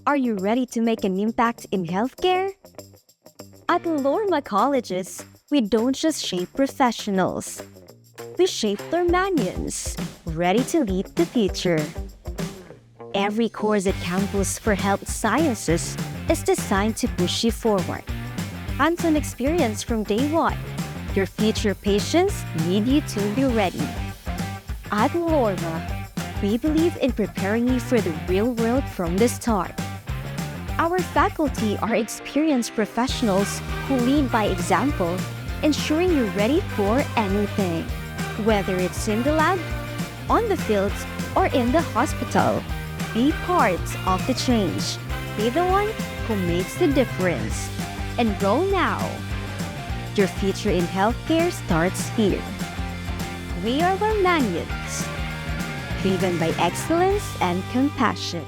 Are you ready to make an impact in healthcare? At Lorma colleges, we don't just shape professionals. We shape Lormanians, ready to lead the future. Every course at campus for health sciences is designed to push you forward. Hands-on experience from day one. Your future patients need you to be ready. At Lorma, we believe in preparing you for the real world from the start. Our faculty are experienced professionals who lead by example, ensuring you're ready for anything. Whether it's in the lab, on the fields, or in the hospital, be part of the change. Be the one who makes the difference. Enroll now. Your future in healthcare starts here. We are Lormanians, driven by excellence and compassion.